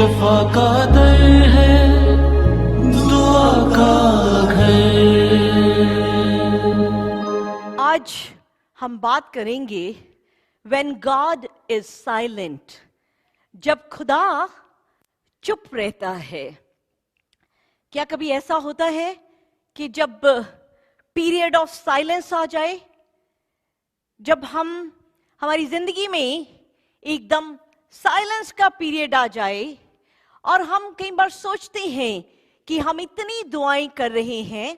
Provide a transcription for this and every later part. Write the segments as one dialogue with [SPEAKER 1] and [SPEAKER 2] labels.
[SPEAKER 1] शफा का दर है, दुआ का घर।
[SPEAKER 2] आज हम बात करेंगे When God is silent, जब खुदा चुप रहता है। क्या कभी ऐसा होता है कि जब पीरियड ऑफ साइलेंस आ जाए, जब हमारी जिंदगी में एकदम साइलेंस का पीरियड आ जाए और हम कई बार सोचते हैं कि हम इतनी दुआएं कर रहे हैं,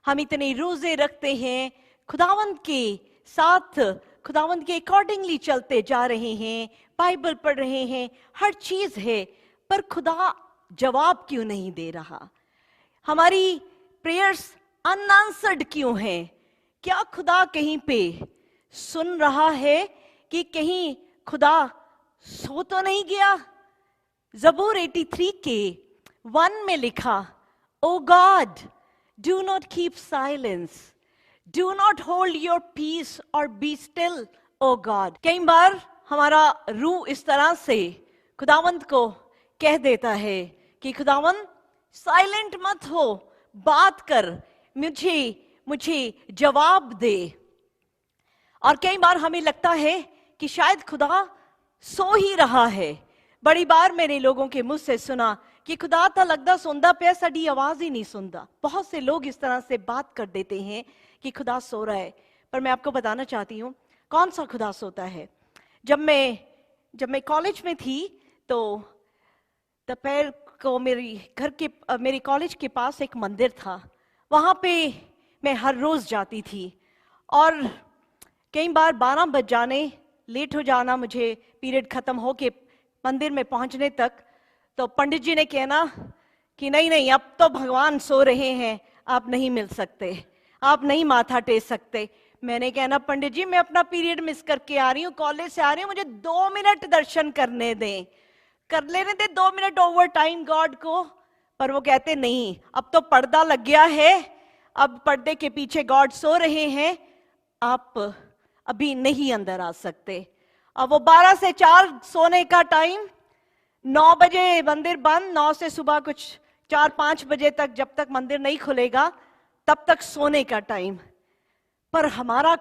[SPEAKER 2] हम इतने रोजे रखते हैं, खुदावंद के साथ, खुदावंद के अकॉर्डिंगली चलते जा रहे हैं, बाइबल पढ़ रहे हैं, हर चीज है, पर खुदा जवाब क्यों नहीं दे रहा? हमारी प्रेयर्स अनआंसर्ड क्यों हैं? क्या खुदा कहीं पे सुन रहा है कि कहीं खुदा सो तो नहीं गया? ज़बूर 83 के 1 में लिखा, O God, do not keep silence, do not hold your peace और बी स्टिल, ओ गॉड। कई बार हमारा रूह इस तरह से खुदावंत को कह देता है कि खुदावंत साइलेंट मत हो, बात कर, मुझे जवाब दे। और कई बार हमें लगता है कि शायद खुदा सो ही रहा है। बड़ी बार मैंने लोगों के मुंह से सुना कि खुदा तो लगता सुनता पे, साड़ी आवाज ही नहीं सुनता। बहुत से लोग इस तरह से बात कर देते हैं कि खुदा सो रहा है, पर मैं आपको बताना चाहती हूँ कौन सा खुदा सोता है। जब मैं कॉलेज में थी तो दोपहर को मेरे कॉलेज के पास एक मंदिर था, वहां पे मैं हर रोज जाती थी और कई बार 12 बज जाने, लेट हो जाना मुझे पीरियड खत्म हो के मंदिर में पहुंचने तक, तो पंडित जी ने कहना कि नहीं अब तो भगवान सो रहे हैं, आप नहीं मिल सकते, आप नहीं माथा टेक सकते। मैंने कहना पंडित जी मैं अपना पीरियड मिस करके आ रही हूँ, कॉलेज से आ रही हूँ, मुझे 2 मिनट दर्शन करने दें, कर लेने दे 2 मिनट ओवर टाइम गॉड को। पर वो कहते नहीं, अब तो पर्दा लग गया है, अब पर्दे के पीछे गॉड सो रहे हैं, आप अभी नहीं अंदर आ सकते। अब वो 12 से 4 सोने का टाइम, 9 बजे मंदिर बंद, 9 से सुबह कुछ 4-5 बजे तक, जब तक मंदिर नहीं खुलेगा तब तक सोने का टाइम। पर हमारा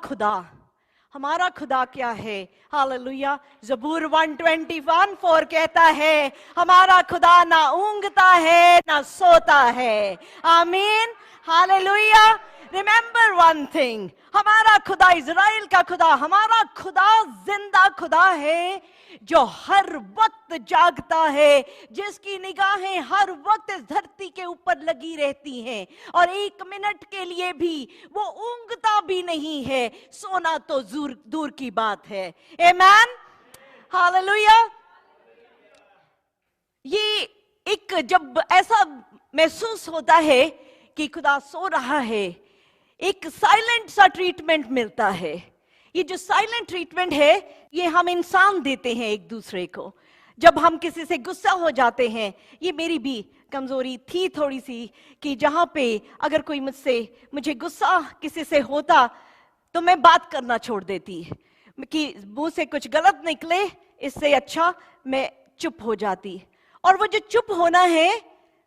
[SPEAKER 2] खुदा क्या है? हालेलुया। ज़बूर 121:4 कहता है, हमारा खुदा ना ऊंघता है ना सोता है। आमीन, हालेलुया। रिमेंबर वन थिंग, हमारा खुदा इज़राइल का खुदा, हमारा खुदा जिंदा खुदा है जो हर वक्त जागता है, जिसकी निगाहें हर वक्त इस धरती के ऊपर लगी रहती हैं और 1 मिनट के लिए भी वो ऊंघता भी नहीं है, सोना तो दूर की बात है। आमीन, हालेलुया। ये एक जब ऐसा महसूस होता है कि खुदा सो रहा है, एक साइलेंट सा ट्रीटमेंट मिलता है। ये जो साइलेंट ट्रीटमेंट है ये हम इंसान देते हैं एक दूसरे को। जब हम किसी से गुस्सा हो जाते हैं, ये मेरी भी कमजोरी थी थोड़ी सी, कि जहां पे अगर कोई मुझे गुस्सा किसी से होता तो मैं बात करना छोड़ देती कि मुंह से कुछ गलत निकले, इससे अच्छा मैं चुप हो जाती। और वो जो चुप होना है,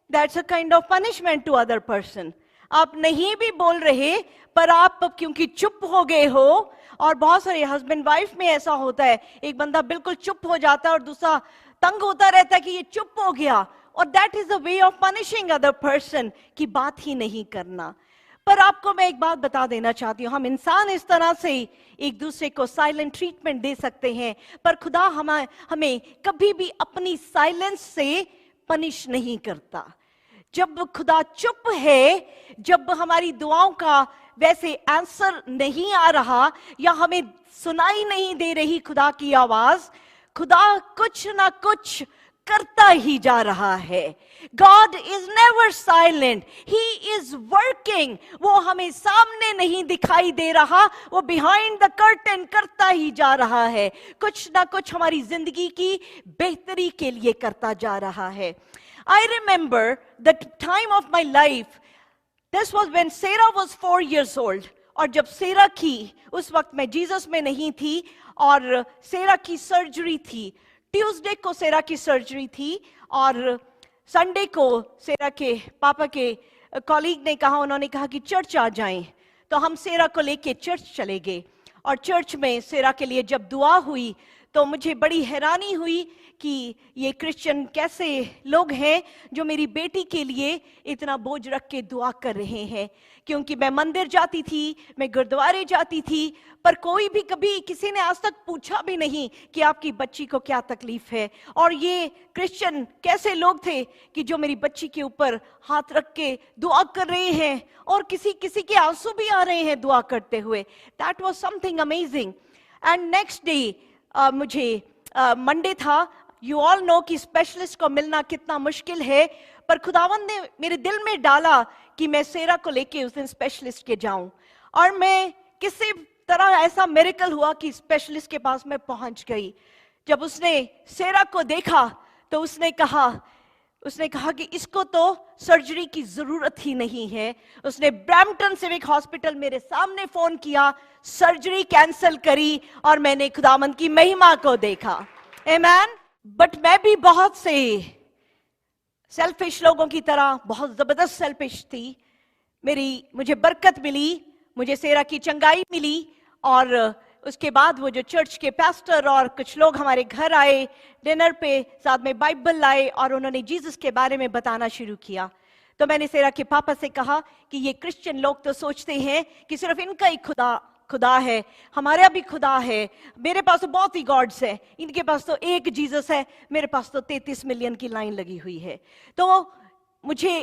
[SPEAKER 2] that's a kind of punishment to other person. आप नहीं भी बोल रहे पर आप क्योंकि चुप हो गए हो, और बहुत सारे हस्बैंड वाइफ में ऐसा होता है, एक बंदा बिल्कुल चुप हो जाता है और दूसरा तंग होता रहता है कि ये चुप हो गया, और that is a way of punishing other person कि बात ही नहीं करना। पर आपको मैं एक बात बता देना चाहती हूँ, हम इंसान इस तरह से एक दूसरे को साइलेंट ट्रीटमेंट दे सकते हैं, पर खुदा हमें कभी भी अपनी साइलेंस से पनिश नहीं करता। जब खुदा चुप है, जब हमारी दुआओं का वैसे आंसर नहीं आ रहा या हमें सुनाई नहीं दे रही खुदा की आवाज, खुदा कुछ ना कुछ करता ही जा रहा है। God is never silent, He is working। वो हमें सामने नहीं दिखाई दे रहा, वो behind the curtain करता ही जा रहा है, कुछ ना कुछ हमारी जिंदगी की बेहतरी के लिए करता जा रहा है। I remember the time of my life, this was when Sarah was 4 years old। और जब सेरा की, उस वक्त मैं जीसस में नहीं थी और सेरा की सर्जरी थी, ट्यूसडे को सेरा की सर्जरी थी और संडे को सेरा के पापा के कॉलीग ने कहा, उन्होंने कहा कि चर्च आ जाएं। तो हम सेरा को लेके चर्च चले गए और चर्च में सेरा के लिए जब दुआ हुई तो मुझे बड़ी हैरानी हुई कि ये क्रिश्चियन कैसे लोग हैं जो मेरी बेटी के लिए इतना बोझ रख के दुआ कर रहे हैं। क्योंकि मैं मंदिर जाती थी, मैं गुरुद्वारे जाती थी, पर कोई भी कभी किसी ने आज तक पूछा भी नहीं कि आपकी बच्ची को क्या तकलीफ है। और ये क्रिश्चियन कैसे लोग थे कि जो मेरी बच्ची के ऊपर हाथ रख के दुआ कर रहे हैं और किसी किसी के आंसू भी आ रहे हैं दुआ करते हुए। That was something amazing. And next day मुझे मंडे था। यू ऑल नो कि स्पेशलिस्ट को मिलना कितना मुश्किल है, पर खुदावंद ने मेरे दिल में डाला कि मैं सेरा को लेके उस दिन स्पेशलिस्ट के जाऊं। और मैं किसी तरह ऐसा मिरेकल हुआ कि स्पेशलिस्ट के पास मैं पहुंच गई। जब उसने सेरा को देखा तो उसने कहा कि इसको तो सर्जरी की जरूरत ही नहीं है। उसने ब्रैम्पटन सिविक हॉस्पिटल मेरे सामने फोन किया, सर्जरी कैंसिल करी और मैंने खुदावंद की महिमा को देखा। आमीन। बट मैं भी बहुत से सेल्फिश लोगों की तरह बहुत जबरदस्त सेल्फिश थी। मुझे बरकत मिली, मुझे सेरा की चंगाई मिली और उसके बाद वो जो चर्च के पास्टर और कुछ लोग हमारे घर आए डिनर पे, साथ में बाइबल लाए और उन्होंने जीसस के बारे में बताना शुरू किया। तो मैंने सेरा के पापा से कहा कि ये क्रिश्चियन लोग तो सोचते हैं कि सिर्फ इनका ही खुदा है, हमारा भी खुदा है। मेरे पास तो बहुत ही गॉड्स है, इनके पास तो एक जीसस है, मेरे पास तो 33 मिलियन की लाइन लगी हुई है। तो मुझे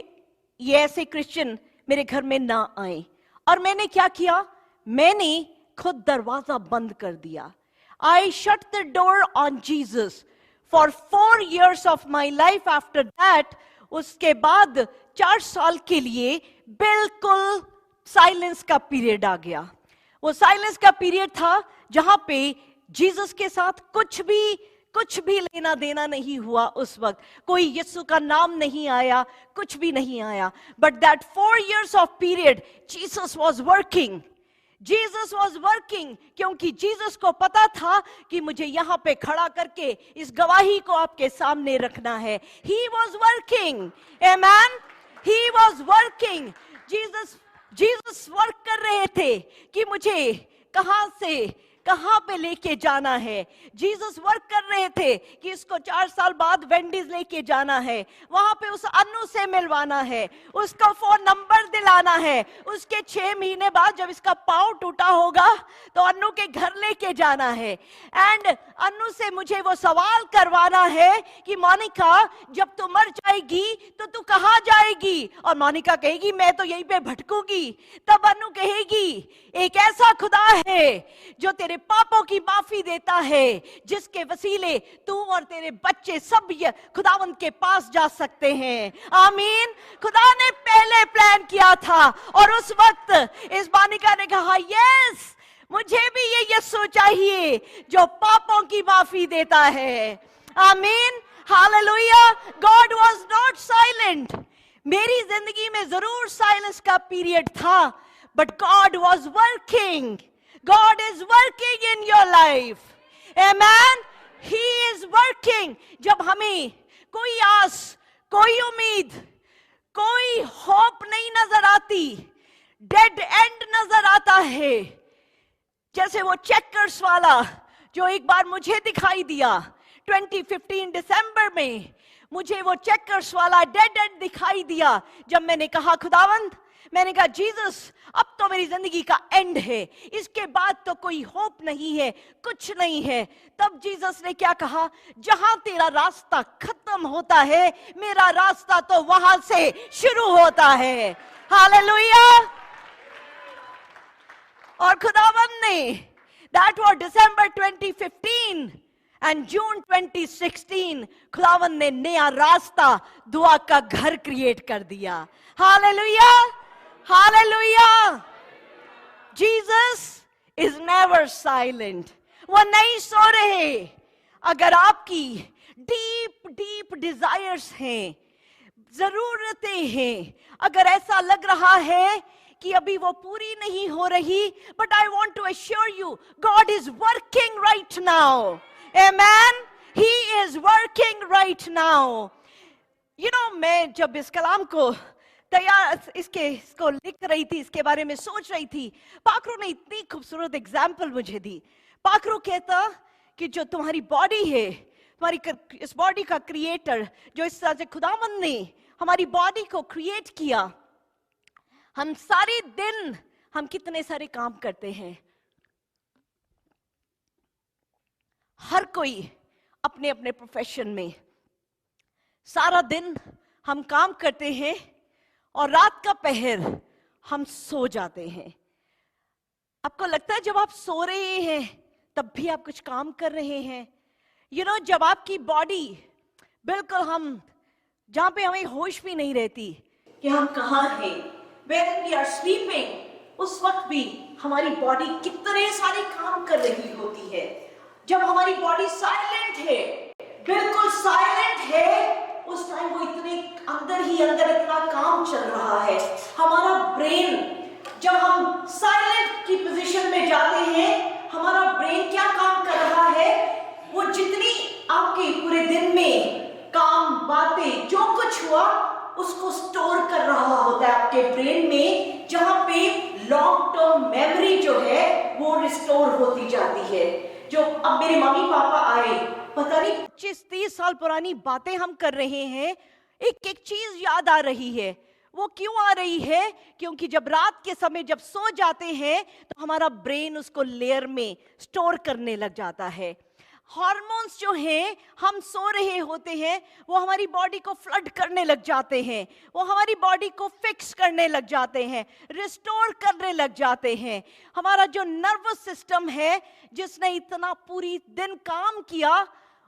[SPEAKER 2] ये ऐसे क्रिश्चियन मेरे घर में ना आए। और मैंने क्या किया, मैंने खुद दरवाजा बंद कर दिया। I shut the door on Jesus for 4 years of my life. After that, उसके बाद 4 साल के लिए बिल्कुल साइलेंस का पीरियड आ गया। वो साइलेंस का पीरियड था जहां पे जीसस के साथ कुछ भी लेना देना नहीं हुआ। उस वक्त कोई यीशु का नाम नहीं आया, कुछ भी नहीं आया। But that 4 years of period Jesus was working. Jesus was working, क्योंकि जीसस को पता था कि मुझे यहां पे खड़ा करके इस गवाही को आपके सामने रखना है। He was working, amen, he was working. Jesus work कर रहे थे कि मुझे कहां पे लेके जाना है। जीसस वर्क कर रहे थे कि इसको 4 साल बाद वेंडीज लेके जाना है, वहां पे उस अन्नू से मिलवाना है, उसका फोन नंबर दिलाना है। उसके 6 महीने बाद जब इसका पाँव टूटा होगा तो अन्नू के घर लेके जाना है। एंड अन्नू से मुझे वो सवाल करवाना है कि मोनिका, जब तू मर जाएगी तो तू कहां जाएगी? और मोनिका कहेगी मैं तो यहीं पे भटकूंगी। तब अन्नू कहेगी एक ऐसा खुदा है जो तेरे पापों की माफी देता है, जिसके वसीले तू और तेरे बच्चे सब खुदावंद के पास जा सकते हैं। आमीन। खुदा ने पहले प्लान किया था और उस वक्त इस बानिका ने कहा यस, मुझे भी ये यीशु चाहिए जो पापों की माफी देता है। आमीन, hallelujah. God was not silent. मेरी जिंदगी में जरूर साइलेंस का पीरियड था, but God was working. God is working in your life. Amen. He is working. जब हमें कोई आस, कोई उम्मीद, कोई होप नहीं नजर आती, डेड एंड नजर आता है, जैसे वो चेकर्स वाला जो एक बार मुझे दिखाई दिया 2015 दिसंबर में, मुझे वो चेकर्स वाला डेड एंड दिखाई दिया। जब मैंने कहा खुदावंद, मैंने कहा जीसस, अब तो मेरी जिंदगी का एंड है, इसके बाद तो कोई होप नहीं है, कुछ नहीं है। तब जीसस ने क्या कहा, जहां तेरा रास्ता खत्म होता है, मेरा रास्ता तो वहां से शुरू होता है। हालेलुया। और खुदावंद ने, that was December 2015 and June 2016, खुदावंद ने नया रास्ता, दुआ का घर क्रिएट कर दिया। Hallelujah, hallelujah. Jesus is never silent. वो नहीं सो रहे। अगर आपकी डीप डीप डिजायर्स हैं, जरूरतें हैं, अगर ऐसा लग रहा है कि अभी वो पूरी नहीं हो रही, but I want to assure you, God is working right now. Amen. He is working right now. You know, मैं जब इस कलाम को इसको लिख रही थी, इसके बारे में सोच रही थी, पाखरू ने इतनी खूबसूरत एग्जाम्पल मुझे दी. पाखरू कहता कि जो तुम्हारी बॉडी है, तुम्हारी इस बॉडी का क्रिएटर, जो इस तरह से खुदावंद ने हमारी बॉडी को क्रिएट किया, हम सारे दिन हम कितने सारे काम करते हैं. हर कोई अपने अपने प्रोफेशन में सारा दिन हम काम करते हैं और रात का पहर हम सो जाते हैं. आपको लगता है जब आप सो रहे हैं तब भी आप कुछ काम कर रहे हैं? You know, जब आपकी बॉडी बिल्कुल हम जहां पे हमें होश भी नहीं रहती कि हम कहाँ हैं, when we are sleeping, उस वक्त भी हमारी बॉडी कितने सारे काम कर रही होती है. जब हमारी बॉडी साइलेंट है, बिल्कुल साइलेंट है, उस टाइम वो इतने अंदर ही अंदर इतना काम चल रहा है. हमारा ब्रेन, जब हम साइलेंट की पोजीशन में जाते हैं, हमारा ब्रेन क्या काम कर रहा है? वो जितनी आपके पूरे दिन में काम, बातें, जो कुछ हुआ उसको स्टोर कर रहा होता है आपके ब्रेन में, जहां पे लॉन्ग टर्म मेमोरी जो है वो रिस्टोर होती जाती है. जो अब मेरे मम्मी पापा आए, पता नहीं 25-30 साल पुरानी बातें हम कर रहे हैं, एक एक चीज याद आ रही है. वो क्यों आ रही है? क्योंकि जब रात के समय जब सो जाते हैं तो हमारा ब्रेन उसको लेयर में स्टोर करने लग जाता है. हार्मोन्स जो हैं, हम सो रहे होते हैं, वो हमारी बॉडी को फ्लड करने लग जाते हैं, वो हमारी बॉडी को फिक्स करने लग जाते हैं, रिस्टोर करने लग जाते हैं. हमारा जो नर्वस सिस्टम है, जिसने इतना पूरी दिन काम किया,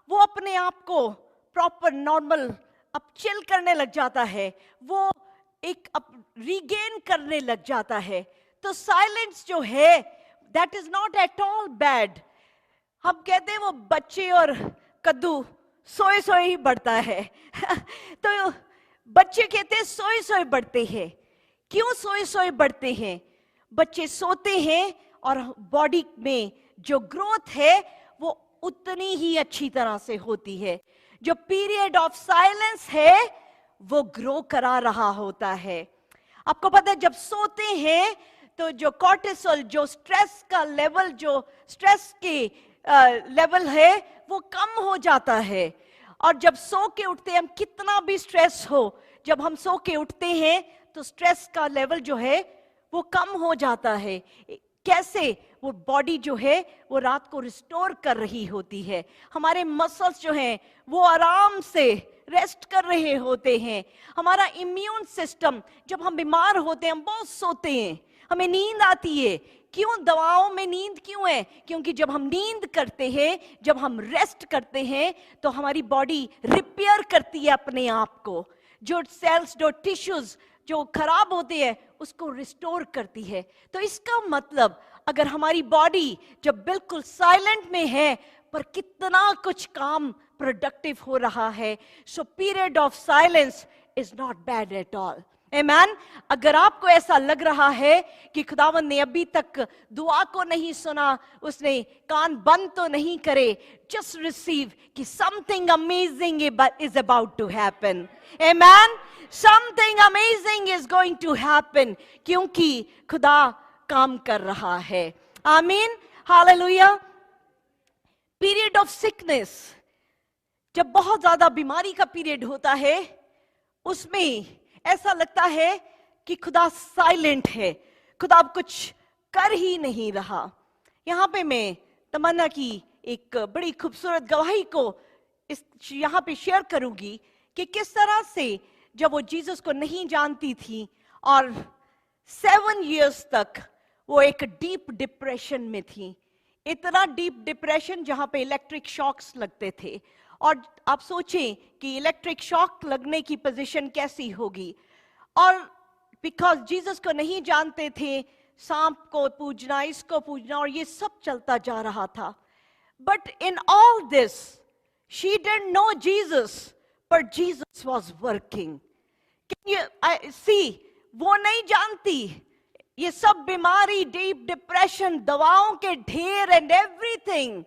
[SPEAKER 2] वो अपने आप को प्रॉपर नॉर्मल अब चिल करने लग जाता है, वो एक अब रीगेन करने लग जाता है. तो साइलेंस जो है, that is not at all bad. हम कहते हैं वो बच्चे और कद्दू सोए सोए ही बढ़ता है. तो बच्चे कहते हैं सोए सोए बढ़ते हैं. क्यों सोए सोए बढ़ते हैं? बच्चे सोते हैं और बॉडी में जो ग्रोथ है वो उतनी ही अच्छी तरह से होती है. जो पीरियड ऑफ साइलेंस है वो ग्रो करा रहा होता है. आपको पता है जब सोते हैं तो जो कॉर्टिसोल, जो स्ट्रेस का लेवल, जो स्ट्रेस के लेवल है वो कम हो जाता है. और जब सो के उठते हैं, हम कितना भी स्ट्रेस हो, जब हम सो के उठते हैं तो स्ट्रेस का लेवल जो है वो कम हो जाता है. कैसे? वो बॉडी जो है वो रात को रिस्टोर कर रही होती है. हमारे मसल्स जो हैं वो आराम से रेस्ट कर रहे होते हैं. हमारा इम्यून सिस्टम, जब हम बीमार होते हैं हम बहुत सोते हैं, हमें नींद आती है. क्यों? दवाओं में नींद क्यों है? क्योंकि जब हम नींद करते हैं, जब हम रेस्ट करते हैं तो हमारी बॉडी रिपेयर करती है अपने आप को. जो सेल्स, जो टिश्यूज जो खराब होते हैं उसको रिस्टोर करती है. तो इसका मतलब अगर हमारी बॉडी जब बिल्कुल साइलेंट में है पर कितना कुछ काम प्रोडक्टिव हो रहा है, so period of silence is not bad at all. आमीन. अगर आपको ऐसा लग रहा है कि खुदावंद ने अभी तक दुआ को नहीं सुना, उसने कान बंद तो नहीं करे, जस्ट रिसीव कि something amazing is about to happen. आमीन. Something amazing is going to happen, क्योंकि खुदा काम कर रहा है. आमीन. हालेलुया. पीरियड ऑफ सिकनेस, जब बहुत ज्यादा बीमारी का पीरियड होता है, उसमें ऐसा लगता है कि खुदा साइलेंट है, खुदा अब कुछ कर ही नहीं रहा. यहां पे मैं तमन्ना की एक बड़ी खूबसूरत गवाही को यहां पे शेयर करूंगी कि किस तरह से जब वो जीसस को नहीं जानती थी और 7 इयर्स तक वो एक डीप डिप्रेशन में थी. इतना डीप डिप्रेशन जहां पे इलेक्ट्रिक शॉक्स लगते थे. और आप सोचें कि इलेक्ट्रिक शॉक लगने की पोजीशन कैसी होगी. और बिकॉज जीसस को नहीं जानते थे, सांप को पूजना, इसको पूजना, और ये सब चलता जा रहा था. But in all this she didn't know Jesus, but Jesus was working. Can you see? वो नहीं जानती ये सब बीमारी, डीप डिप्रेशन, दवाओं के ढेर एंड एवरीथिंग,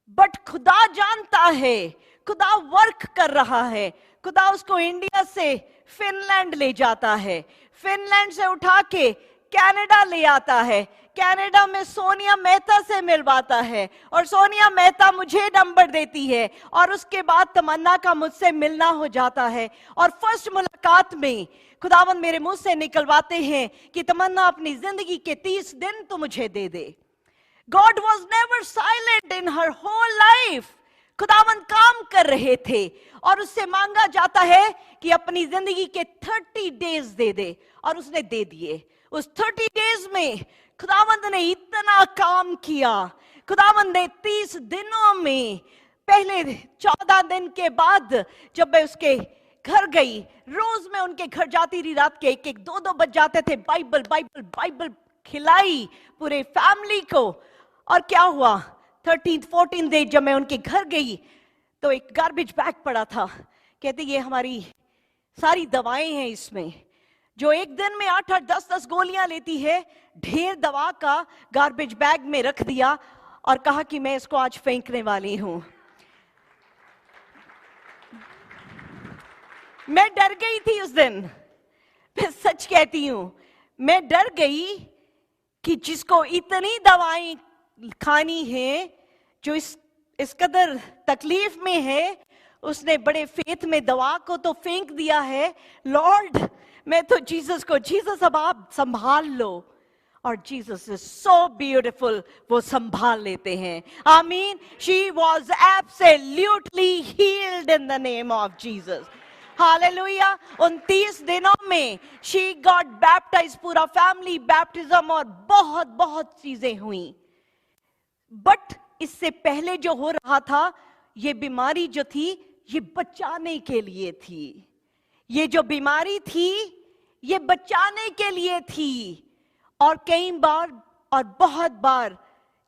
[SPEAKER 2] बट खुदा जानता है, खुदा वर्क कर रहा है। खुदा उसको इंडिया से फिनलैंड ले जाता है, फिनलैंड से उठा के कनाडा ले आता है, कनाडा में सोनिया मेहता से मिलवाता है, और सोनिया मेहता मुझे नंबर देती है, और उसके बाद तमन्ना का मुझसे मिलना हो जाता है। और फर्स्ट मुलाकात में खुदावंद मेरे मुंह से निकलवाते हैं कि तमन्ना अपनी जिंदगी के 30 दिन तो मुझे दे दे। God was never silent in her whole life. खुदावंद काम कर रहे थे, और उससे मांगा जाता है कि अपनी जिंदगी के 30 डेज दे दे, और उसने दे दिए। उस 30 डेज में खुदावंद ने इतना काम किया। खुदावंद ने 30 दिनों में, पहले 14 दिन के बाद जब मैं उसके घर गई, रोज मैं उनके घर जाती रही, रात के 1-1, 2-2 बज जाते थे, बाइबल बाइबल बाइबल खिलाई पूरे फैमिली को। और क्या हुआ, 13th-14th डे जब मैं उनके घर गई तो एक गार्बेज बैग पड़ा था। कहते ये हमारी सारी दवाएं हैं इसमें, जो एक दिन में 8-8, 10-10 गोलियां लेती है। ढेर दवा का गार्बेज बैग में रख दिया और कहा कि मैं इसको आज फेंकने वाली हूं। मैं डर गई थी उस दिन, मैं सच कहती हूं, मैं डर गई कि जिसको इतनी दवाएं खानी है, जो इस कदर तकलीफ में है, उसने बड़े फेथ में दवा को तो फेंक दिया है। लॉर्ड, मैं तो जीसस को, जीसस अब आप संभाल लो, और जीसस इज सो ब्यूटीफुल, वो संभाल लेते हैं। आमीन। She was absolutely heeled in the name of Jesus. Hallelujah. उन 30 दिनों में शी गॉट बैप्टाइज, पूरा फैमिली बैप्टिज्म, और बहुत बहुत चीजें हुई। बट इससे पहले जो हो रहा था, ये बीमारी जो थी, ये बचाने के लिए थी। ये जो बीमारी थी, ये बचाने के लिए थी। और कई बार और बहुत बार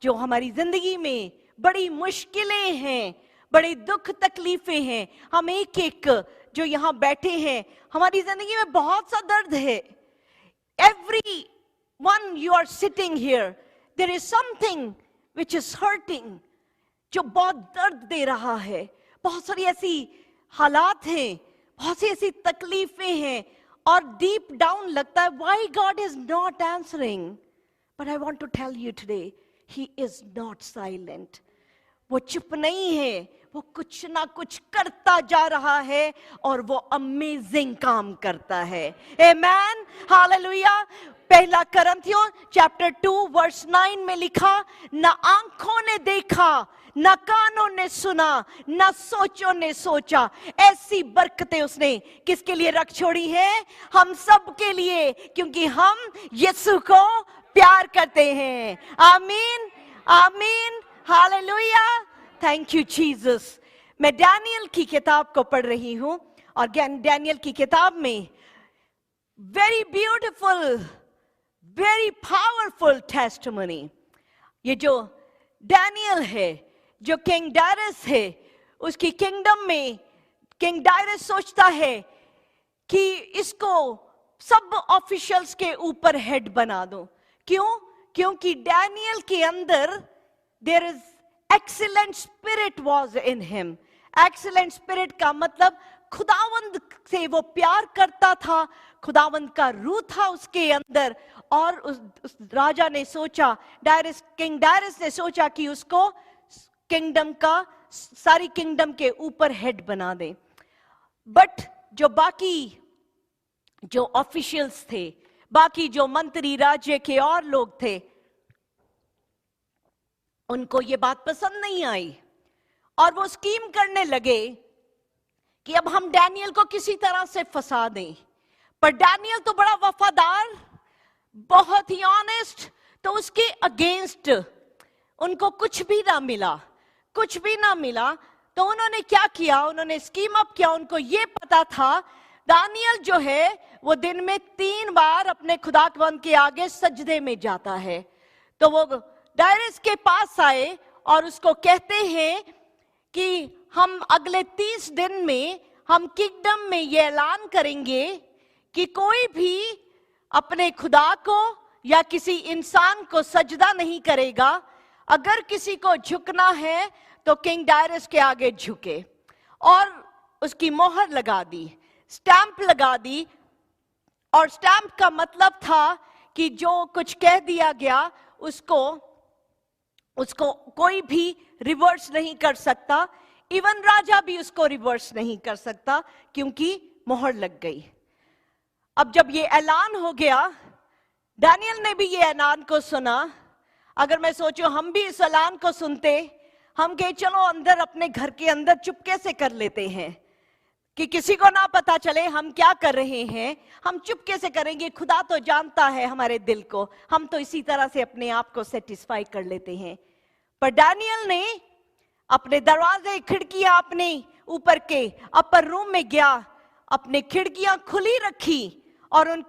[SPEAKER 2] जो हमारी जिंदगी में बड़ी मुश्किलें हैं, बड़ी दुख तकलीफें हैं, हम एक एक जो यहां बैठे हैं, हमारी जिंदगी में बहुत सा दर्द है। Everyone you are sitting here, there is something which is hurting, जो बहुत दर्द दे रहा है। बहुत सारी ऐसी हालात हैं, बहुत सी ऐसी तकलीफें हैं, और डीप डाउन लगता है why God is not answering. But I want to tell you today, He is not silent. वो चुप नहीं है, वो कुछ ना कुछ करता जा रहा है, और वो अमेजिंग काम करता है। आमेन, हालेलुया। पहला करंथियों चैप्टर 2 वर्स 9 में लिखा, न आंखों ने देखा, न कानों ने सुना, न सोचों ने सोचा, ऐसी बरकतें उसने किसके लिए रख छोड़ी है? हम सब के लिए, क्योंकि हम यीशु को प्यार करते हैं। आमीन, आमीन, हालेलुया। Thank you Jesus. मैं डैनियल की किताब को पढ़ रही हूं, और डैनियल की किताब में very beautiful, very powerful testimony. ये जो डैनियल है, जो किंग डायरस है, उसकी किंगडम में किंग डायरस सोचता है कि इसको सब ऑफिशियल्स के ऊपर हेड बना दो। क्यों? क्योंकि डैनियल के अंदर there is excellent spirit was in him. Excellent spirit का मतलब खुदावंद से वो प्यार करता था, खुदावंद का रूह था उसके अंदर। और उस राजा ने सोचा, किंग डायरस ने सोचा कि उसको किंगडम का, सारी किंगडम के ऊपर हेड बना दे। बट जो बाकी जो ऑफिशियल्स थे, बाकी जो मंत्री राज्य के और लोग थे, उनको ये बात पसंद नहीं आई, और वो स्कीम करने लगे कि अब हम डैनियल को किसी तरह से फंसा दें। पर डैनियल तो बड़ा वफादार, बहुत ही ऑनेस्ट, तो उसके अगेंस्ट उनको कुछ भी ना मिला, कुछ भी ना मिला। तो उन्होंने क्या किया? उन्होंने स्कीम अप किया। उनको ये पता था दानियल जो है वो दिन में 3 बार अपने खुदावंद के आगे सजदे में जाता है। तो वो डायरस के पास आए और उसको कहते हैं कि हम अगले 30 दिन में हम किंगडम में ये ऐलान करेंगे कि कोई भी अपने खुदा को या किसी इंसान को सजदा नहीं करेगा। अगर किसी को झुकना है तो किंग डायरस के आगे झुके और उसकी मोहर लगा दी, स्टैंप लगा दी। और स्टैंप का मतलब था कि जो कुछ कह दिया गया उसको कोई भी रिवर्स नहीं कर सकता, इवन राजा भी उसको रिवर्स नहीं कर सकता, क्योंकि मोहर लग गई। अब जब ये ऐलान हो गया, दानियल ने भी ये ऐलान को सुना। अगर मैं सोचूं हम भी इस ऐलान को सुनते, हम कहे चलो अंदर अपने घर के अंदर चुपके से कर लेते हैं कि किसी को ना पता चले हम क्या कर रहे हैं, हम चुपके से करेंगे, खुदा तो जानता है हमारे दिल को, हम तो इसी तरह से अपने आप को सेटिस्फाई कर लेते हैं। पर दानियल ने अपने दरवाजे खिड़कियां अपने ऊपर के अपर रूम में गया, अपने खिड़कियां खुली रखी और उन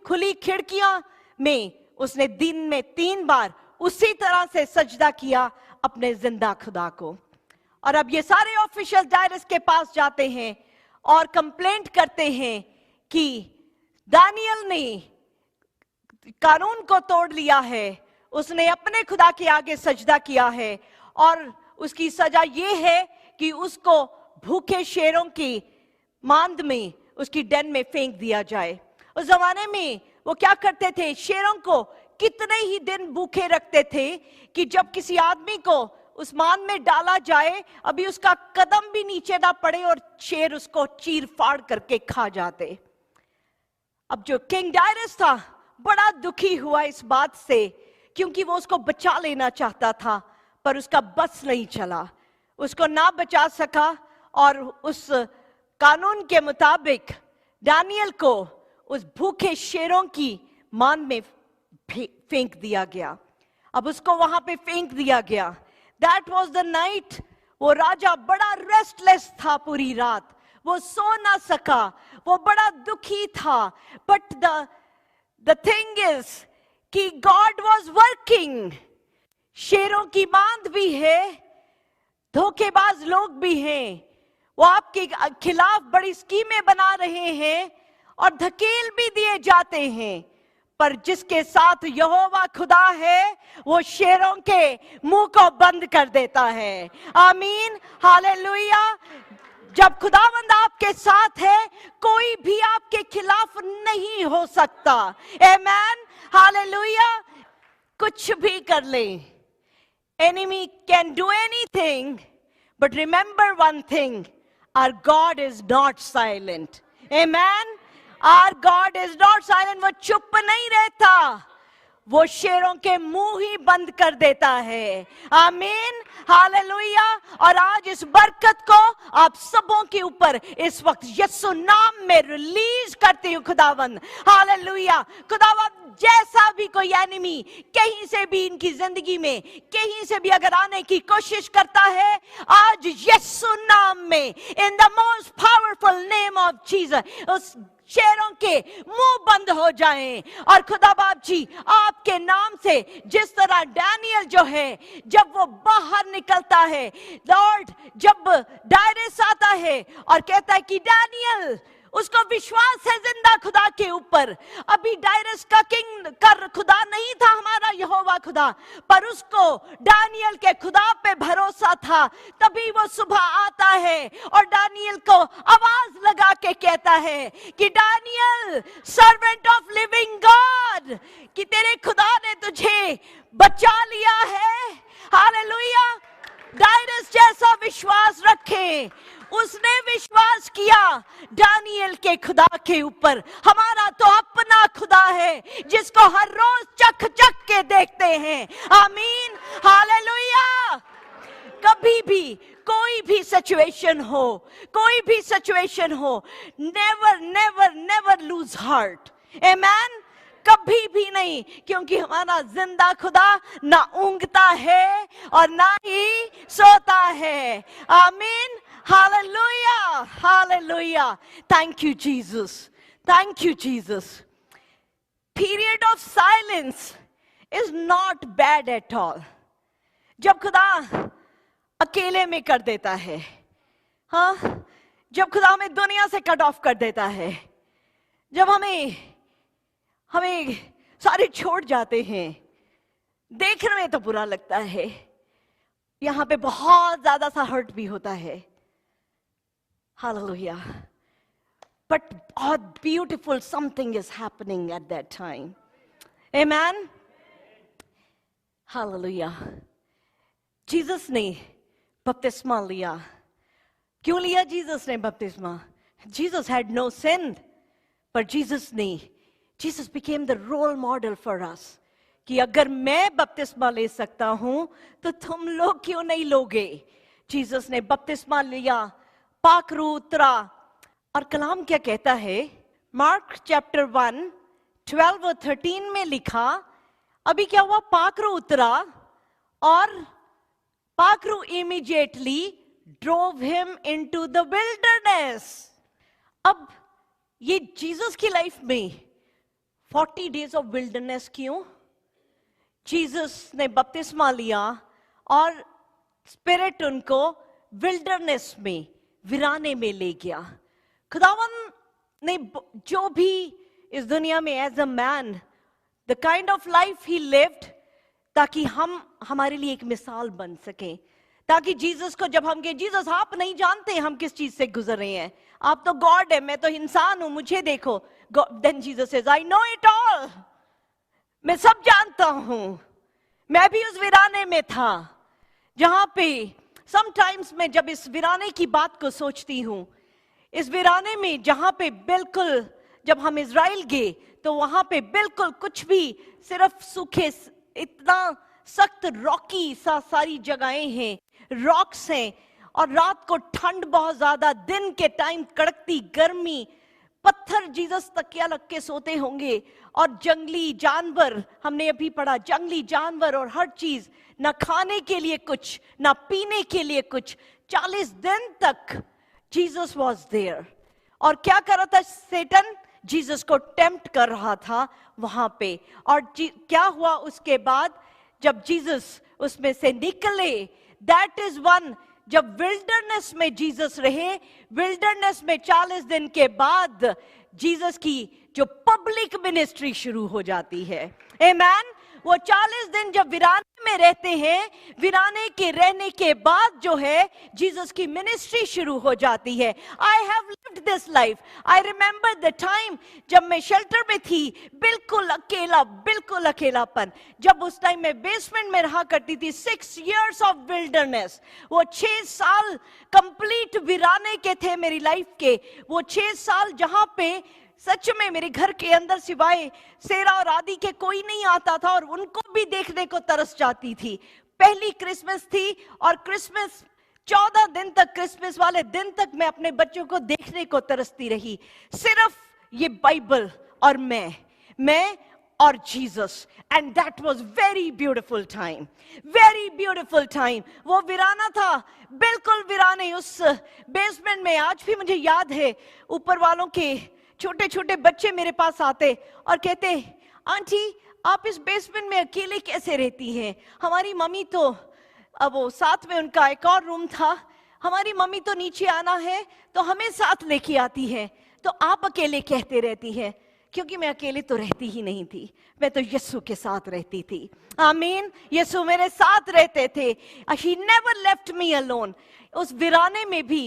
[SPEAKER 2] खुली खिड़कियां में उसने दिन में 3 बार उसी तरह से सजदा किया अपने जिंदा खुदा को। और अब ये सारे ऑफिशियल डायरस के पास जाते हैं और कंप्लेंट करते हैं कि दानियल ने कानून को तोड़ लिया है, उसने अपने खुदा के आगे सजदा किया है और उसकी सजा ये है कि उसको भूखे शेरों की मांद में उसकी डेन में फेंक दिया जाए। उस जमाने में वो क्या करते थे, शेरों को कितने ही दिन भूखे रखते थे कि जब किसी आदमी को उस मांद में डाला जाए, अभी उसका कदम भी नीचे ना पड़े और शेर उसको चीर फाड़ करके खा जाते। अब जो किंग डायरस था बड़ा दुखी हुआ इस बात से, क्योंकि वो उसको बचा लेना चाहता था, पर उसका बस नहीं चला, उसको ना बचा सका और उस कानून के मुताबिक दानियल को उस भूखे शेरों की मांद में फेंक दिया गया। अब उसको वहां पे फेंक दिया गया। That was the night. वो राजा बड़ा रेस्टलेस था, पूरी रात वो सो ना सका, वो बड़ा दुखी था। बट द थिंग इज कि गॉड वॉज वर्किंग। शेरों की मांद भी है, धोखेबाज लोग भी हैं, वो आपके खिलाफ बड़ी स्कीमें बना रहे हैं और धकेल भी दिए जाते हैं, पर जिसके साथ यहोवा खुदा है वो शेरों के मुंह को बंद कर देता है। आमीन, हालेलुया। जब खुदावंद आपके साथ है, कोई भी आपके खिलाफ नहीं हो सकता। आमीन, हालेलुया। कुछ भी कर ले, enemy can do anything, but remember one thing, our God is not silent. Amen. Our God is not silent. वो चुप नहीं रहता, वो शेरों के मुंह ही बंद कर देता है। आमीन, हालेलुया। और आज इस बरकत को आप सबों के ऊपर इस वक्त यीशु नाम में रिलीज करती हूँ खुदावंद। हालेलुया। खुदावंद जैसा भी कोई एनिमी कहीं से भी इनकी जिंदगी में कहीं से भी अगर आने की कोशिश करता है, आज यीशु नाम में, in the most powerful name of Jesus, उस शेरों के मुंह बंद हो जाएं। और खुदा बाप जी आपके नाम से, जिस तरह डैनियल जो है जब वो बाहर निकलता है, लॉर्ड जब डायरेस आता है और कहता है कि डैनियल, उसको विश्वास है जिंदा खुदा के ऊपर। अभी डायरेस का किंग कर खुदा नहीं था हमारा यहोवा खुदा, पर उसको दानियल के खुदा पे भरोसा था। तभी वो सुबह आता है और दानियल को आवाज लगा के कहता है कि दानियल, सर्वेंट ऑफ लिविंग गॉड, कि तेरे खुदा ने तुझे बचा लिया है। हालेलुया। डायरेस जैसा विश्वास रखे, उसने विश्वास किया दानियल के खुदा के ऊपर। हमारा तो अपना खुदा है जिसको हर रोज चख चख के देखते हैं। आमीन, हालेलुया। कभी भी कोई भी सिचुएशन हो, कोई भी सिचुएशन हो, never never never lose heart. आमीन, कभी भी नहीं, क्योंकि हमारा जिंदा खुदा ना ऊंघता है और ना ही सोता है। आमीन, hallelujah, hallelujah. Thank you Jesus, thank you Jesus. Period of silence is not bad at all. जब खुदा अकेले में कर देता है, हाँ, जब खुदा हमें दुनिया से कट ऑफ कर देता है, जब हमें सारे छोड़ जाते हैं, देखने में तो बुरा लगता है, यहां पे बहुत ज्यादा सा हर्ट भी होता है, हालेलुया, बट बहुत beautiful something is happening at that time, amen, hallelujah. Jesus ने बपतिस्मा लिया। क्यों लिया जीसस ने बपतिस्मा? जीसस हैड नो सिन, पर Jesus became the role model for us कि अगर मैं बपतिस्मा ले सकता हूं तो तुम लोग क्यों नहीं लोगे। जीसस ने बपतिस्मा लिया, पाखरू उतरा, और कलाम क्या कहता है? मार्क चैप्टर 1 12 और 13 में लिखा, अभी क्या हुआ? पाखरू उतरा और पाखरू immediately drove him into the wilderness. अब ये जीसस की लाइफ में 40 डेज ऑफ विल्डरनेस क्यों? जीसस ने बपतिस्मा लिया और स्पिरिट उनको विल्डरनेस में, वीराने में ले गया। खुदावन ने जो भी इस दुनिया में as a man, the kind of life he lived, ताकि हम हमारे लिए एक मिसाल बन सके, ताकि जीसस को जब हम कहें जीसस आप नहीं जानते हम किस चीज से गुजर रहे हैं, आप तो गॉड है, मैं तो इंसान हूं, मुझे देखो, then Jesus says I know it all, मैं सब जानता हूं। मैं भी उस वीराने में था जहां पे समटाइम्स मैं जब इस वीराने की बात को सोचती हूं, इस वीराने में जहां पे बिल्कुल, जब हम इजराइल गए तो वहां पे बिल्कुल कुछ भी, सिर्फ सूखे, इतना सख्त रॉकी सा सारी जगहें हैं, रॉक्स हैं, और रात को ठंड बहुत ज्यादा, दिन के टाइम कड़कती गर्मी, पत्थर जीसस तकिया लग के सोते होंगे, और जंगली जानवर, हमने अभी पढ़ा, जंगली जानवर और हर चीज, ना खाने के लिए कुछ, ना पीने के लिए कुछ। 40 दिन तक जीसस वॉज देयर, और क्या कर रहा था सैतान? जीसस को टेम्प्ट कर रहा था वहां पे। और क्या हुआ उसके बाद? जब जीसस उसमें से निकले, दैट इज वन, जब विल्डरनेस में जीसस रहे, विल्डरनेस में 40 दिन के बाद जीसस की जो पब्लिक मिनिस्ट्री शुरू हो जाती है, आमेन। वो 40 दिन जब वीराने में रहते हैं, वीराने के रहने के बाद जो है जीसस की मिनिस्ट्री शुरू हो जाती है। I have lived this life, I remember the time जब मैं शेल्टर में थी, बिल्कुल अकेला, बिल्कुल अकेलापन। जब उस टाइम मैं बेसमेंट में रहा करती थी, 6 years ऑफ विल्डरनेस, वो 6 साल कंप्लीट वीराने के थे मेरी लाइफ के। वो 6 साल जहां पे सच में मेरे घर के अंदर सिवाय सेरा और आदि के कोई नहीं आता था, और उनको भी देखने को तरस जाती थी। पहली क्रिसमस थी, और क्रिसमस 14 दिन तक, क्रिसमस वाले दिन तक मैं अपने बच्चों को देखने को तरसती रही। सिर्फ ये बाइबल और मैं और Jesus, and that was very beautiful time, very beautiful time. वो वीराना था, बिल्कुल वीराने, उस बेसमेंट में। आज भी मुझे याद है, ऊपर वालों के छोटे छोटे बच्चे मेरे पास आते और कहते, आंटी आप इस बेसमेंट में अकेले कैसे रहती हैं? हमारी मम्मी तो, अब वो साथ में उनका एक और रूम था, हमारी मम्मी तो नीचे आना है तो हमें साथ लेके आती है, तो आप अकेले कहते रहती हैं। क्योंकि मैं अकेले तो रहती ही नहीं थी, मैं तो यीशु के साथ रहती थी, आमीन। यीशु मेरे साथ रहते थे, he never left me alone। उस वीराने में भी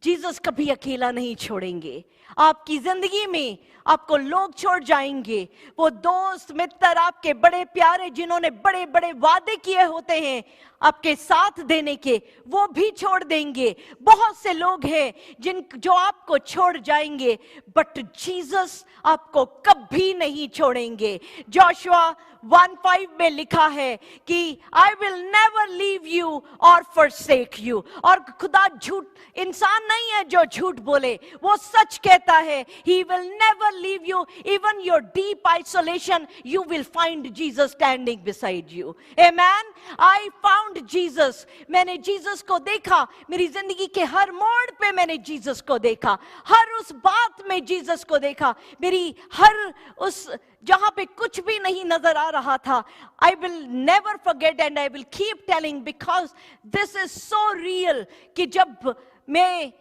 [SPEAKER 2] जीसस कभी अकेला नहीं छोड़ेंगे। आपकी जिंदगी में आपको लोग छोड़ जाएंगे, वो दोस्त मित्र आपके बड़े प्यारे, जिन्होंने बड़े बड़े वादे किए होते हैं आपके साथ देने के, वो भी छोड़ देंगे। बहुत से लोग हैं जो आपको छोड़ जाएंगे, बट जीसस आपको कभी नहीं छोड़ेंगे। जोशुआ 1:5 में लिखा है कि I will never leave you और forsake you। और खुदा झूठ इंसान नहीं है जो झूठ बोले, वो सच कहता है, he will never leave you, even your deep isolation you will find Jesus standing beside you, amen। I found Jesus, मैंने जीसस को देखा, मेरी जिंदगी के हर मोड़ पे मैंने जीसस को देखा, हर उस बात में जीसस को देखा, मेरी हर उस जहां पे कुछ भी नहीं नजर आ रहा था। I will never forget and I will keep telling because this is so real कि जब मैं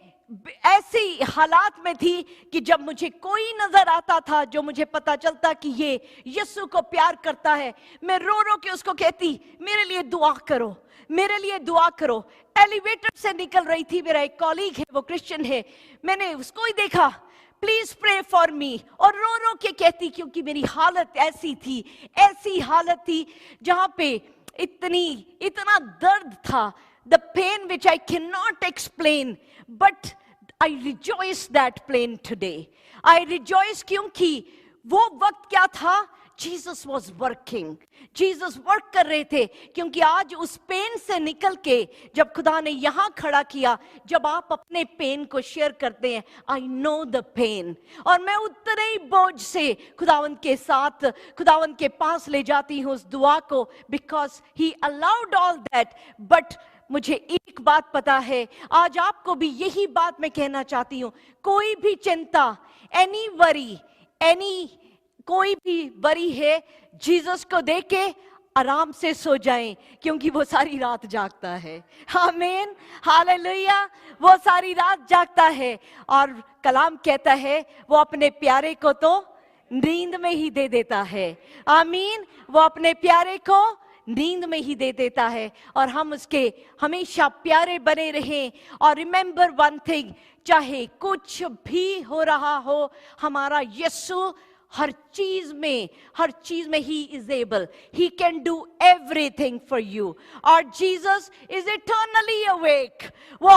[SPEAKER 2] ऐसी हालात में थी कि जब मुझे कोई नजर आता था जो मुझे पता चलता कि ये यीशु को प्यार करता है, मैं रो रो के उसको कहती, मेरे लिए दुआ करो, मेरे लिए दुआ करो। एलिवेटर से निकल रही थी, मेरा एक कॉलीग है, वो क्रिश्चियन है, मैंने उसको ही देखा, प्लीज प्रे फॉर मी, और रो रो के कहती, क्योंकि मेरी हालत ऐसी हालत थी जहां पे इतना दर्द था, the pain which I cannot explain, but I rejoice that pain today. I rejoice क्योंकि वो वक्त क्या था, Jesus was working, Jesus work कर रहे थे। क्योंकि आज उस पेन से निकल के जब खुदा ने यहां खड़ा किया, जब आप अपने पेन को शेयर करते हैं, आई नो द पेन, और मैं उतने ही बोझ से खुदावंद के साथ, खुदावंद के पास ले जाती हूँ उस दुआ को, because he allowed all that. But मुझे एक बात पता है, आज आपको भी यही बात मैं कहना चाहती हूं, कोई भी चिंता, एनी वरी, कोई भी वरी है, जीसस को देख के आराम से सो जाएं, क्योंकि वो सारी रात जागता है। आमीन, हालेलुया, वो सारी रात जागता है। और कलाम कहता है वो अपने प्यारे को तो नींद में ही दे देता है। आमीन, वो अपने प्यारे को नींद में ही दे देता है, और हम उसके हमेशा प्यारे बने रहें। और रिमेंबर वन थिंग, चाहे कुछ भी हो रहा हो, हमारा यीशु हर चीज में he is able, he can do everything for you. और जीसस इज इटर्नली अवेक, वो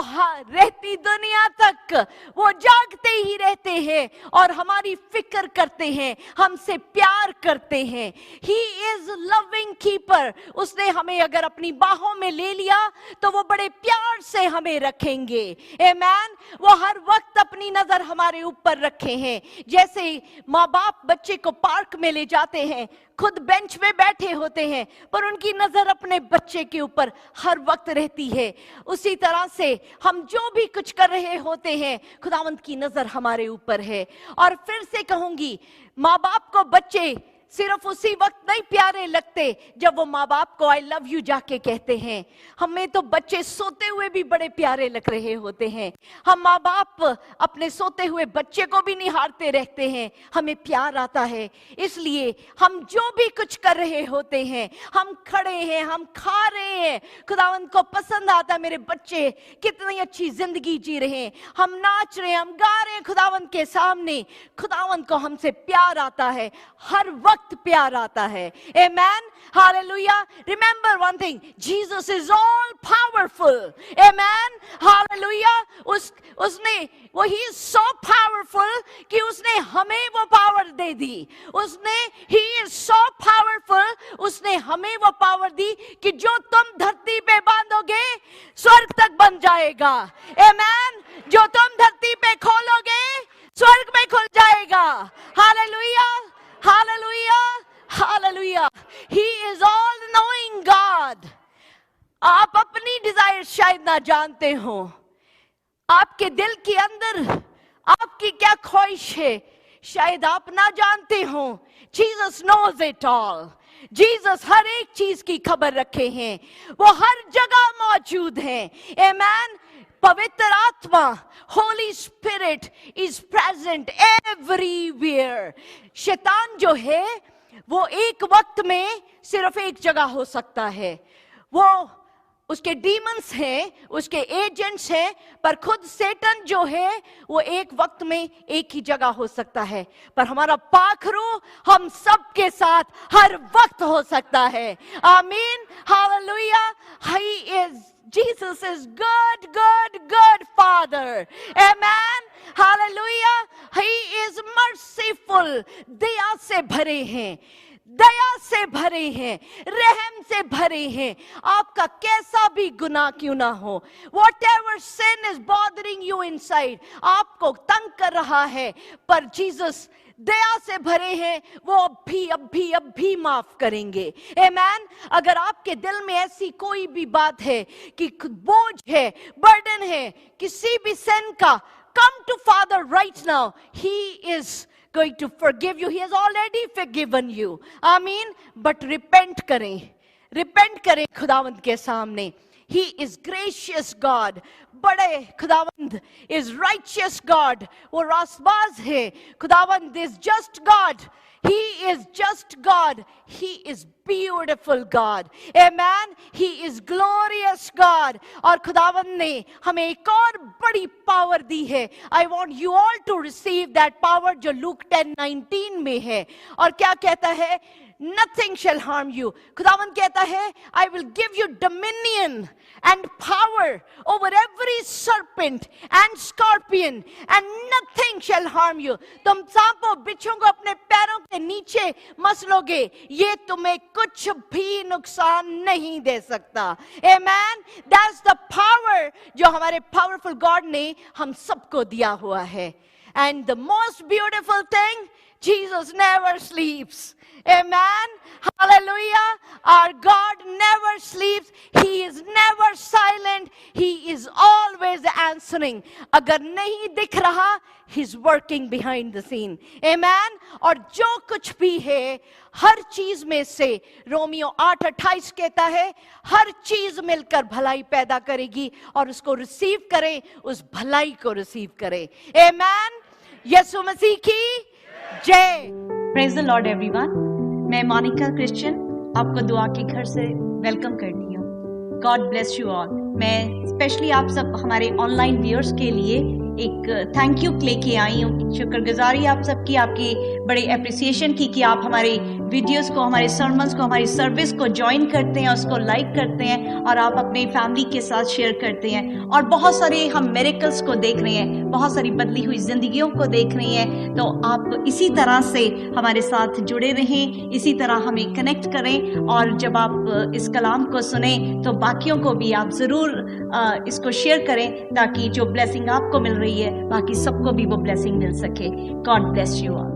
[SPEAKER 2] रहती दुनिया तक वो जागते ही रहते हैं और हमारी फिक्र करते हैं, हमसे प्यार करते हैं। ही इज लविंग कीपर, उसने हमें अगर अपनी बाहों में ले लिया तो वो बड़े प्यार से हमें रखेंगे। आमीन, वो हर वक्त अपनी नजर हमारे ऊपर रखे हैं। जैसे माँ बाप बच्चे को पार्क में ले जाते हैं, खुद बेंच में बैठे होते हैं, पर उनकी नजर अपने बच्चे के ऊपर हर वक्त रहती है, उसी तरह से हम जो भी कुछ कर रहे होते हैं, खुदावंद की नजर हमारे ऊपर है। और फिर से कहूंगी, माँ बाप को बच्चे सिर्फ उसी वक्त नहीं प्यारे लगते जब वो माँ बाप को आई लव यू जाके कहते हैं। हमें तो बच्चे सोते हुए भी बड़े प्यारे लग रहे होते हैं। हम माँ बाप अपने सोते हुए बच्चे को भी निहारते रहते हैं, हमें प्यार आता है। इसलिए हम जो भी कुछ कर रहे होते हैं, हम खड़े हैं, हम खा रहे हैं, खुदावंद को पसंद आता है मेरे बच्चे कितनी अच्छी जिंदगी जी रहे हैं, हम नाच रहे हैं, हम गा रहे हैं खुदावंद के सामने, खुदावंद को हमसे प्यार आता है, हर वक्त प्यार आता है। आमेन, हालेलुया। Remember one thing, Jesus is all powerful. आमेन, हालेलुया। उसने वो ही इज सो पावरफुल कि उसने हमें वो power they the. He is so powerful, उसने हमें वो पावर दी कि जो तुम धरती पे बांधोगे स्वर्ग तक बन जाएगा। आमेन, जो तुम धरती पे खोलोगे स्वर्ग में खुल जाएगा। Hallelujah, Hallelujah, hallelujah. He is all knowing God. आप अपनी डिजायर शायद ना जानते हो, आपके दिल के अंदर आपकी क्या ख्वाहिश है शायद आप ना जानते हो। Jesus knows it all. Jesus हर एक चीज की खबर रखे हैं, वो हर जगह मौजूद हैं। आमेन, पवित्र आत्मा, Holi spirit is present everywhere. शैतान जो है वो एक वक्त में सिर्फ एक जगह हो सकता है, वो उसके डीमंस हैं, उसके एजेंट्स हैं, पर खुद सैटन जो है वो एक वक्त में एक ही जगह हो सकता है। पर हमारा पाखरू हम सबके साथ हर वक्त हो सकता है। आमीन, hallelujah. He is Jesus is good, good, good Father. Amen. Hallelujah. He is merciful. दया से भरे हैं, दया से भरे हैं, रहम से भरे हैं। आपका कैसा भी गुनाह क्यों ना हो, whatever sin is bothering you inside, आपको तंग कर रहा है, पर जीसस दया से भरे हैं, वो अब भी माफ करेंगे। आमेन। अगर आपके दिल में ऐसी कोई भी बात है कि बोझ है, बर्डन है किसी भी सिन का, come to Father right now. He is going to forgive you. He has already forgiven you. आमीन। बट रिपेंट करें खुदावंद के सामने। He is gracious God. बड़े खुदावंद is righteous God. वो रास्तबाज है. खुदावंद is just God. He is just God. He is beautiful God. Amen. He is glorious God. और खुदावंद ने हमें एक और बड़ी पावर दी है. I want you all to receive that power जो लूक 10:19 में है. और क्या कहता है? Nothing shall harm you. खुदावंद कहता है, I will give you dominion and power over every serpent and scorpion, and nothing shall harm you. तुम सांपों बिच्छों को अपने पैरों के नीचे मसलोगे, ये तुम्हें कुछ भी नुकसान नहीं दे सकता. Amen. That's the power जो हमारे powerful God ने हम सबको दिया हुआ है. And the most beautiful thing, Jesus never sleeps. Amen. Hallelujah. Our God never sleeps. He is never silent. He is always answering. अगर नहीं दिख रहा, He's working behind the scene. Amen. और जो कुछ भी है, हर चीज में से रोमियो 8:28 कहता है, हर चीज मिलकर भलाई पैदा करेगी और उसको रिसीव करें, उस भलाई को रिसीव करें. Amen. यीशु मसीह की जय.
[SPEAKER 3] Praise the Lord everyone. मैं मोनिका क्रिश्चियन आपको दुआ के घर से वेलकम करती हूँ. God bless you all. मैं स्पेशली आप सब हमारे ऑनलाइन व्यूअर्स के लिए एक थैंक यू लेके आई हूँ. शुक्रगुजारी आप सबकी, आपकी बड़ी अप्रिसिएशन की कि आप हमारे वीडियोस को, हमारे सर्मन्स को, हमारी सर्विस को ज्वाइन करते हैं, उसको लाइक करते हैं और आप अपनी फैमिली के साथ शेयर करते हैं. और बहुत सारे हम मिरेकल्स को देख रहे हैं, बहुत सारी बदली हुई जिंदगियों को देख रहे हैं. तो आप इसी तरह से हमारे साथ जुड़े रहें, इसी तरह हमें कनेक्ट करें. और जब आप इस कलाम को सुने तो बाकियों को भी आप ज़रूर इसको शेयर करें, ताकि जो ब्लेसिंग आपको मिल रही है बाकी सबको भी वो ब्लेसिंग मिल सके. God bless you all.